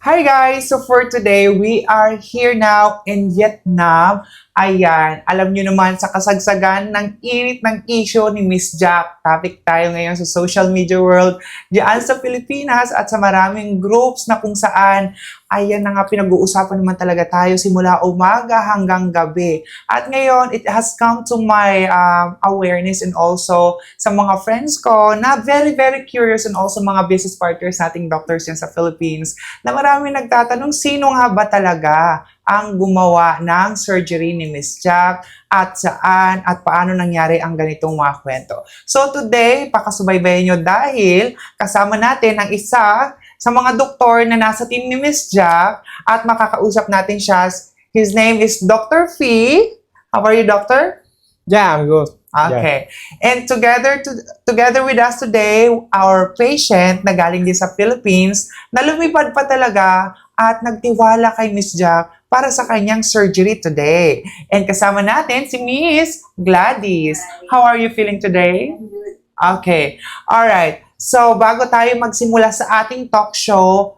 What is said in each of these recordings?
Hi guys! So for today, we are here now in Vietnam. Ayan, alam nyo naman sa kasagsagan ng init ng issue ni Miss Jack. Topic tayo ngayon sa social media world diyan sa Pilipinas at sa maraming groups na kung saan ayan na nga pinag-uusapan naman talaga tayo simula umaga hanggang gabi. At ngayon, it has come to my awareness and also sa mga friends ko na very, very curious and also mga business partners nating doctors yan sa Philippines na marami nagtatanong sino nga ba talaga ang gumawa ng surgery ni Miss Jack at saan at paano nangyari ang ganitong mga kwento. So today, pakasubaybayan nyo dahil kasama natin ang isa sa mga doktor na nasa team ni Miss Jack at makakausap natin siya. His name is Dr. Fee. How are you, Doctor? Yeah, I'm good. Okay. And together with us today, our patient na galing din sa Philippines na lumipad pa talaga at nagtiwala kay Miss Jack para sa kanyang surgery today. And kasama natin si Miss Gladys. How are you feeling today? Okay. Alright. So, bago tayo magsimula sa ating talk show,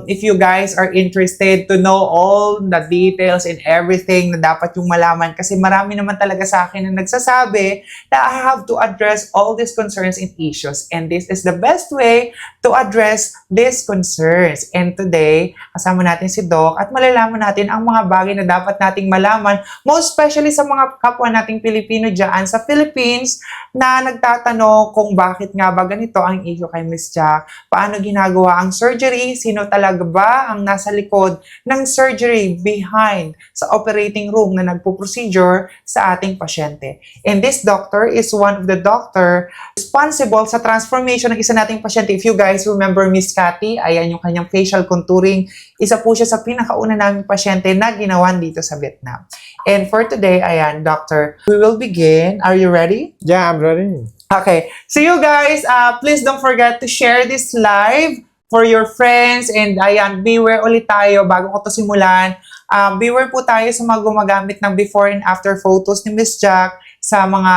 if you guys are interested to know all the details and everything na dapat yung malaman, kasi marami naman talaga sa akin na nagsasabi na I have to address all these concerns and issues. And this is the best way to address these concerns. And today, kasama natin si Doc at malalaman natin ang mga bagay na dapat nating malaman, most especially sa mga kapwa nating Pilipino dyan sa Philippines na nagtatanong kung bakit nga ba ganito ang issue kay Miss Jack, paano ginagawa ang surgery, sino talaga ba ang nasa likod ng surgery behind sa operating room na nagpo-procedure sa ating pasyente. And this doctor is one of the doctor responsible sa transformation ng isa nating pasyente. If you guys remember Miss Cathy, ayan yung kanyang facial contouring. Isa po siya sa pinakauna naming pasyente na ginawan dito sa Vietnam. And for today, ayan, doctor, we will begin. Are you ready? Yeah, I'm ready. Okay. So you guys, please don't forget to share this live for your friends. And ayan, beware ulit tayo bago ko to simulan. Beware po tayo sa mga gumagamit ng before and after photos ni Miss Jack sa mga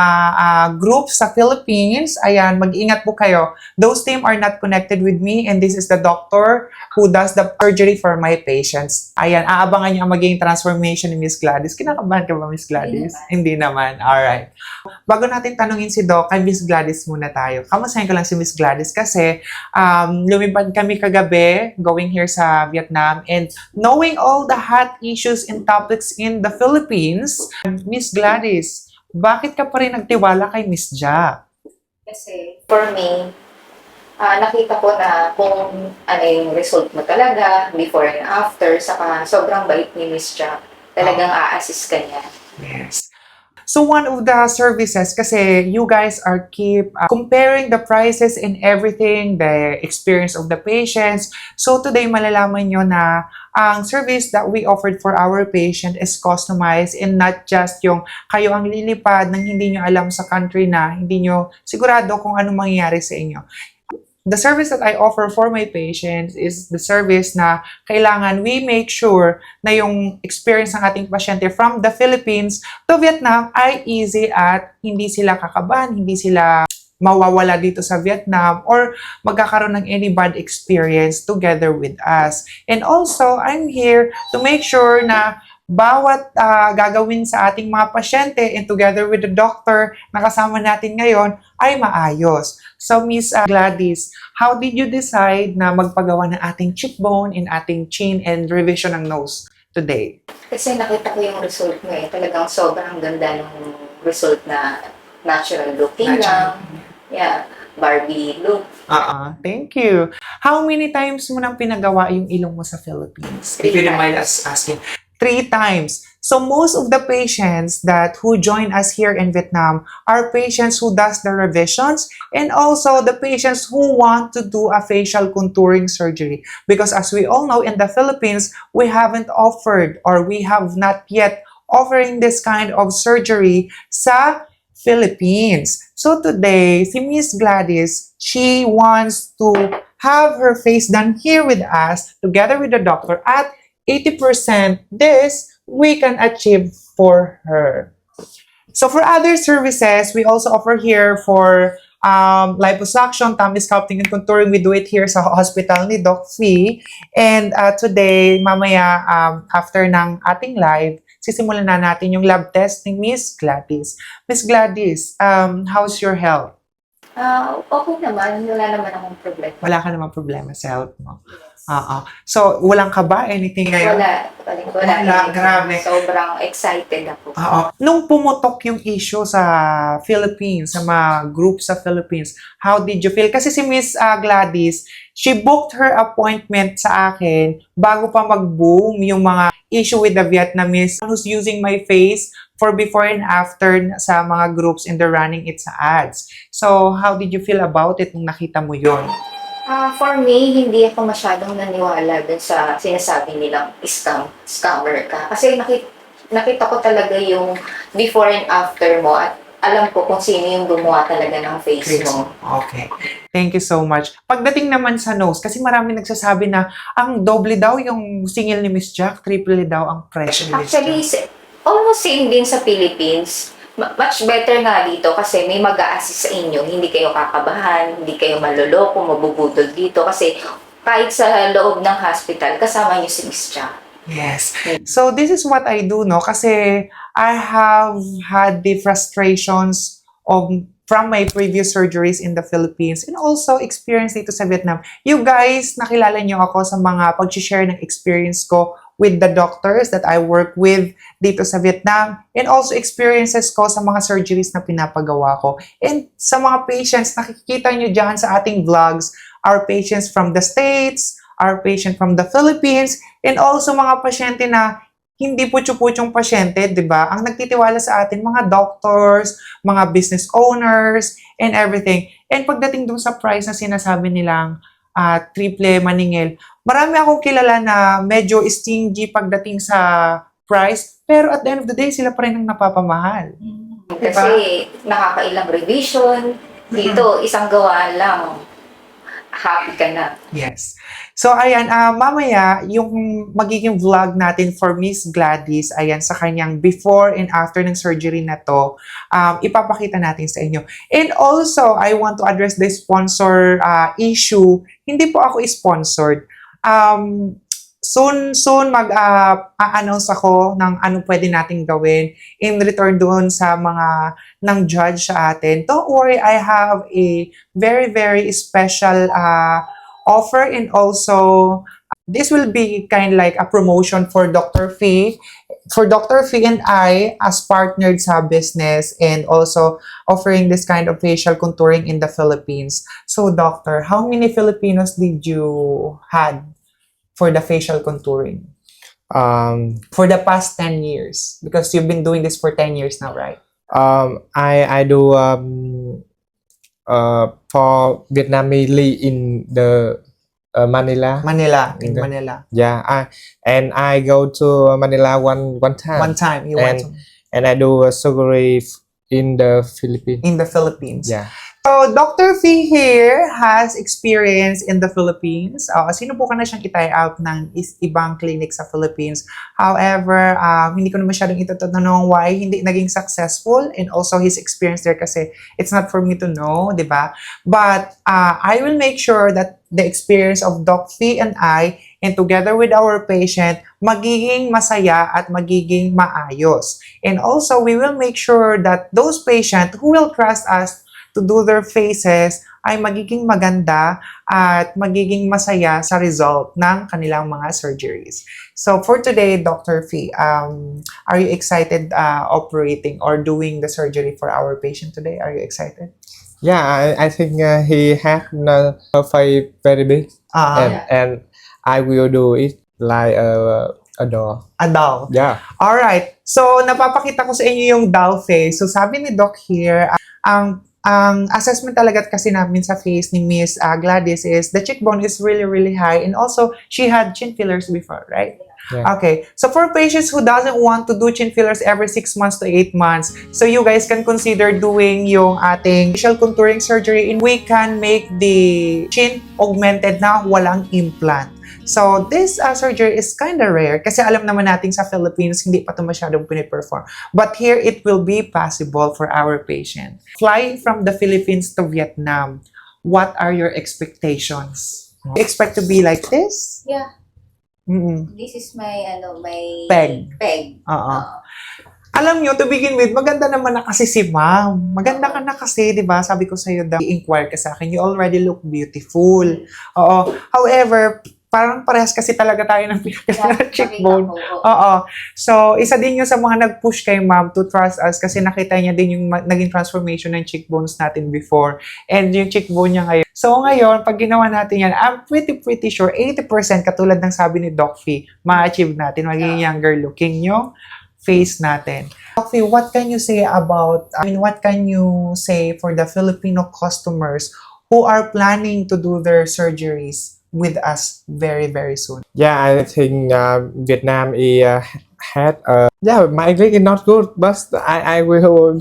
groups sa Philippines. Ayan, mag-ingat po kayo. Those team are not connected with me and this is the doctor who does the surgery for my patients. Ayan, aabangan niyo ang magiging transformation ni Miss Gladys. Kinakabahan ka ba, Miss Gladys? Hindi naman. Alright. Bago natin tanungin si Doc, kay Miss Gladys muna tayo. Kamustahin ko lang si Miss Gladys kasi lumipad kami kagabi going here sa Vietnam and knowing all the hot issues and topics in the Philippines, Miss Gladys, bakit ka pa rin nagtiwala kay Miss Jack? Kasi, for me, nakita ko na kung ano yung result mo talaga, before and after, saka sobrang bait ni Miss Jack. Talagang a-assist ka niya. Yes. So one of the services, kasi you guys are keep comparing the prices and everything, the experience of the patients. So today malalaman nyo na ang service that we offered for our patient is customized and not just yung kayo ang lilipad nang hindi nyo alam sa country na hindi nyo sigurado kung ano mangyayari sa inyo. The service that I offer for my patients is the service na kailangan we make sure na yung experience ng ating pasyente from the Philippines to Vietnam ay easy at hindi sila kakabahan, hindi sila mawawala dito sa Vietnam or magkakaroon ng any bad experience together with us. And also, I'm here to make sure na bawat gagawin sa ating mga pasyente and together with the doctor na kasama natin ngayon ay maayos. So, Miss Gladys, how did you decide na magpagawa ng ating cheekbone and ating chin and revision ng nose today? Kasi nakita ko yung result mo talagang sobrang ganda ng result na natural looking lang. Yeah, Barbie look. Thank you. How many times mo nang pinagawa yung ilong mo sa Philippines? If you don't mind us asking. 3 times. So most of the patients who join us here in Vietnam are patients who does the revisions and also the patients who want to do a facial contouring surgery. Because as we all know, in the Philippines, we haven't offered or we have not yet offering this kind of surgery sa Philippines. So today, si Miss Gladys, she wants to have her face done here with us together with the doctor at 80% this we can achieve for her. So for other services, we also offer here for liposuction, tummy sculpting, and contouring. We do it here sa hospital ni Doc Fee. And today, mamaya, after ng ating live, sisimulan na natin yung lab test ni Miss Gladys. Miss Gladys, how's your health? Okay naman. Wala naman akong problema. Wala ka namang problema sa health mo? So, walang ka ba? Anything ngayon? Wala. Grabe. Sobrang excited ako. Nung pumutok yung issue sa Philippines, sa mga group sa Philippines, how did you feel? Kasi si Miss Gladys, she booked her appointment sa akin bago pa mag-boom yung mga issue with the Vietnamese who's using my face for before and after sa mga groups and they're running it sa ads. So, how did you feel about it nung nakita mo yun? For me, hindi ako masyadong naniwala dun sa sinasabi nilang scammer ka. Kasi nakita ko talaga yung before and after mo at alam ko kung sino yung gumawa talaga ng face mo. Okay. Thank you so much. Pagdating naman sa nose, kasi marami nagsasabi na ang doble daw yung singil ni Miss Jack, triple daw ang presyo ni Miss Actually, Jack. almost same din sa Philippines. Much better nga dito kasi may mag-a-assist sa inyo. Hindi kayo kakabahan, hindi kayo maloloko, mabubudol dito. Kasi kahit sa loob ng hospital, kasama niyo si Miss Jack. Yes. So this is what I do, no? Kasi I have had the frustrations from my previous surgeries in the Philippines and also experience dito sa Vietnam. You guys, nakilala niyo ako sa mga pag-share ng experience ko with the doctors that I work with dito sa Vietnam and also experiences ko sa mga surgeries na pinapagawa ko. And sa mga patients, nakikita nyo dyan sa ating vlogs, our patients from the States, our patient from the Philippines, and also mga pasyente na hindi putyo-putyong pasyente, di ba? Ang nagtitiwala sa atin, mga doctors, mga business owners, and everything. And pagdating dun sa price na sinasabi nilang triple maningil, marami akong kilala na medyo stingy pagdating sa price, pero at the end of the day, sila pa rin ang napapamahal. Kasi nakakailang revision. Dito, isang gawa lang. Happy ka na. Yes. So, ayan, mamaya, yung magiging vlog natin for Miss Gladys, ayan, sa kanyang before and after ng surgery na to, ipapakita natin sa inyo. And also, I want to address the sponsor issue. Hindi po ako sponsored. Soon mag-a-announce ako ng ano pwede nating gawin in return doon sa mga ng judge sa atin. Don't worry, I have a very, very special offer and also this will be kind of like a promotion for Dr. Fee. For Dr. Fee and I as partnered sa business and also offering this kind of facial contouring in the Philippines. So, Doctor, how many Filipinos did you had for the facial contouring? For the past 10 years? Because you've been doing this for 10 years now, right? I do for Vietnamese in the Manila. In Okay. Manila. Yeah, I go to Manila one time. One time you went to, And I do a surgery in the Philippines. in the Philippines. Yeah. So, Dr. Fee here has experience in the Philippines. Sinubukan na siyang itry out ng ibang clinic sa Philippines. However, hindi ko na masyadong itatanong why hindi naging successful and also his experience there kasi it's not for me to know, di ba? But I will make sure that the experience of Doc Fee and I and together with our patient, magiging masaya at magiging maayos. And also, we will make sure that those patients who will trust us to do their faces ay magiging maganda at magiging masaya sa result ng kanilang mga surgeries. So for today, Dr. Fee, are you excited operating or doing the surgery for our patient today? Are you excited? Yeah, I think he had a face very big, and I will do it like a doll. A doll. Yeah. Alright. So, napapakita ko sa inyo yung doll face. So, sabi ni Doc here, ang assessment talaga kasi namin sa face ni Miss Gladys is the cheekbone is really, really high and also she had chin fillers before, right? Yeah. Okay. So for patients who doesn't want to do chin fillers every 6 months to 8 months, so you guys can consider doing yung ating facial contouring surgery and we can make the chin augmented na walang implant. So, this surgery is kind of rare kasi alam naman natin sa Philippines, hindi pa ito masyadong piniperform. But here, it will be possible for our patient. Flying from the Philippines to Vietnam, what are your expectations? You expect to be like this? Yeah. Mm-mm. This is my, my... Peg. Peg. Oo. Alam nyo, to begin with, maganda naman na kasi si ma'am. Maganda ka na kasi, di ba? Sabi ko sa'yo, i-inquire ka sa akin, you already look beautiful. Oo. However, parang parehas kasi talaga tayo ng cheekbone. Oo. So, isa din yun sa mga nag-push kay ma'am to trust us kasi nakita niya din yung naging transformation ng cheekbones natin before and yung cheekbone niya ngayon. So, ngayon, pag ginawa natin yan, I'm pretty sure 80% katulad ng sabi ni Doc Fee, ma-achieve natin. Magiging younger looking yung face natin. Doc Fee, what can you say about, what can you say for the Filipino customers who are planning to do their surgeries with us very, very soon? Yeah, I think Vietnam had my English is not good, but I will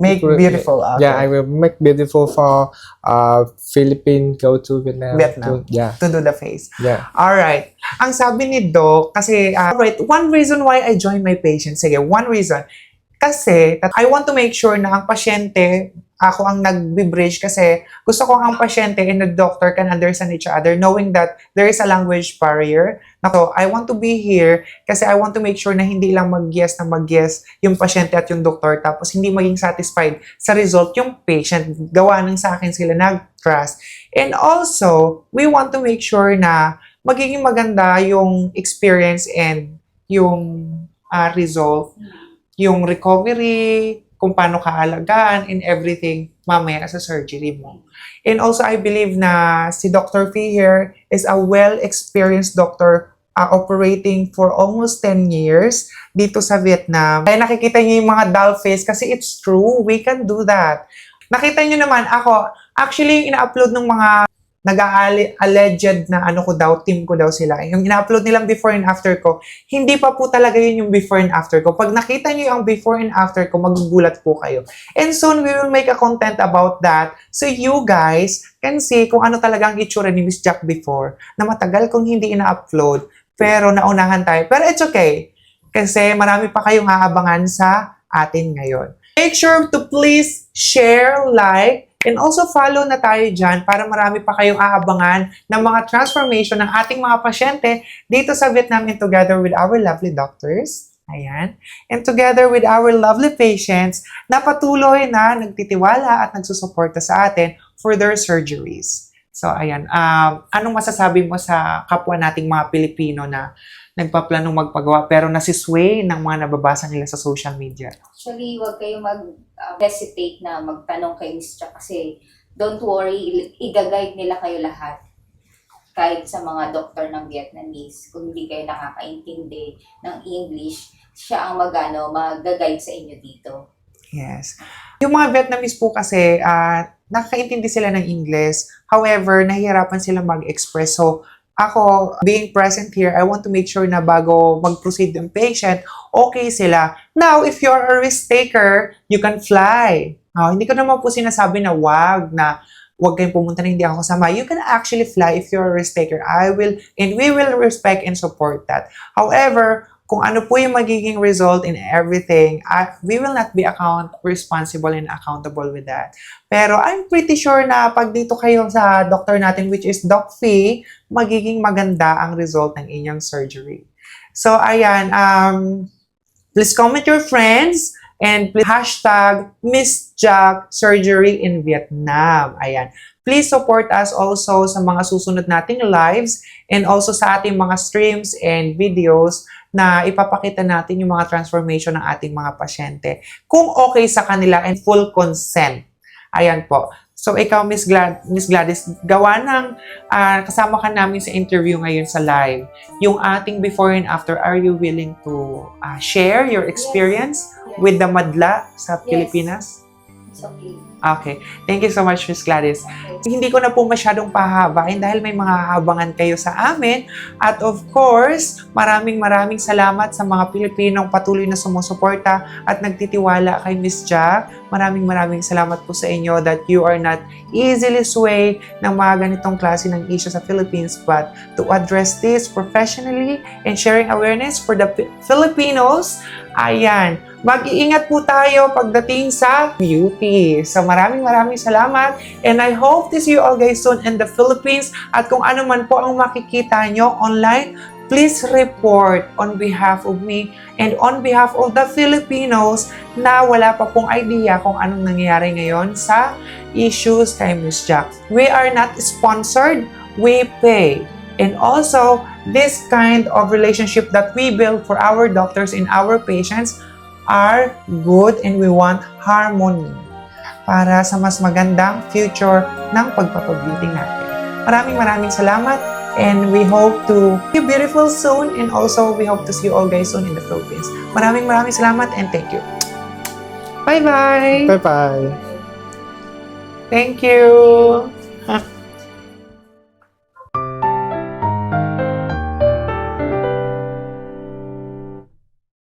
Make beautiful out. Yeah, I will make beautiful for Philippines go to Vietnam. To do the face. Yeah. Alright. Ang sabi ni Doc, kasi, alright, one reason why I join my patients, sige, one reason, kasi I want to make sure na ang pasyente, ako ang nag-bridge kasi gusto ko ang pasyente and the doctor can understand each other knowing that there is a language barrier. So, I want to be here kasi I want to make sure na hindi lang mag-yes na mag-yes yung pasyente at yung doktor tapos hindi maging satisfied sa result yung patient. Gawa ng sa akin sila nag-trust. And also, we want to make sure na magiging maganda yung experience and yung result, yung recovery, kung paano kaalagaan and everything mamaya sa surgery mo. And also, I believe na si Dr. Fee here is a well-experienced doctor operating for almost 10 years dito sa Vietnam. Kaya nakikita niyo yung mga doll face kasi it's true, we can do that. Nakita niyo naman, ako, actually, ina-upload ng mga nag-alleged na ano ko daw, team ko daw sila. Yung ina-upload nilang before and after ko, hindi pa po talaga yun yung before and after ko. Pag nakita niyo yung before and after ko, magugulat po kayo. And soon, we will make a content about that so you guys can see kung ano talaga ang itsura ni Miss Jack before na matagal kong hindi ina-upload pero naunahan tayo. Pero it's okay kasi marami pa kayong aabangan sa atin ngayon. Make sure to please share, like, and also follow na tayo dyan para marami pa kayong aabangan ng mga transformation ng ating mga pasyente dito sa Vietnam and together with our lovely doctors. Ayan. And together with our lovely patients na patuloy na nagtitiwala at nagsusuporta sa atin for their surgeries. So, ayan. Anong masasabi mo sa kapwa nating mga Pilipino na nagpaplanong magpagawa pero nasisway ng mga nababasa nila sa social media? Actually, huwag kayong mag-hesitate na magtanong kay Miss Jack kasi don't worry, i-guide nila kayo lahat. Kahit sa mga doktor ng Vietnamese, kung hindi kayo nakakaintindi ng English, siya ang mag-guide sa inyo dito. Yes. Yung mga Vietnamese po kasi, nakakaintindi sila ng English. However, nahihirapan sila mag-express. So, ako, being present here, I want to make sure na bago mag-proceed yung patient, okay sila. Now, if you're a risk taker, you can fly. Hindi ko naman po sinasabi na wag kayong pumunta na hindi ako kasama. You can actually fly if you're a risk taker. We will respect and support that. However, kung ano po yung magiging result in everything, we will not be responsible and accountable with that. Pero I'm pretty sure na pag dito kayo sa doctor natin, which is Doc Fee, magiging maganda ang result ng inyong surgery. So, ayan, please comment your friends and please hashtag Miss Jack Surgery in Vietnam. Ayan. Please support us also sa mga susunod nating lives and also sa ating mga streams and videos na ipapakita natin yung mga transformation ng ating mga pasyente. Kung okay sa kanila and full consent. Ayan po. So, ikaw, Miss Gladys, gawa ng kasama ka namin sa interview ngayon sa live. Yung ating before and after, are you willing to share your experience with the madla sa Pilipinas? It's okay. Okay. Thank you so much, Miss Gladys. Hindi ko na po masyadong pahabain dahil may mga habangan kayo sa amin. At of course, maraming salamat sa mga Pilipinong patuloy na sumusuporta at nagtitiwala kay Miss Jack. Maraming salamat po sa inyo that you are not easily swayed ng mga ganitong klase ng issue sa Philippines, but to address this professionally and sharing awareness for the Filipinos, ayan, mag-iingat po tayo pagdating sa beauty. So maraming salamat, and I hope to see you all guys soon in the Philippines. At kung ano man po ang makikita nyo online, please report on behalf of me and on behalf of the Filipinos na wala pa pong idea kung anong nangyayari ngayon sa issues kay Miss Jack. We are not sponsored, we pay. And also, this kind of relationship that we build for our doctors and our patients are good, and we want harmony para sa mas magandang future ng pagpapabeauty natin. Maraming salamat, and we hope to be beautiful soon, and also we hope to see you all guys soon in the Philippines. Maraming salamat, and thank you. Bye-bye! Bye-bye. Thank you!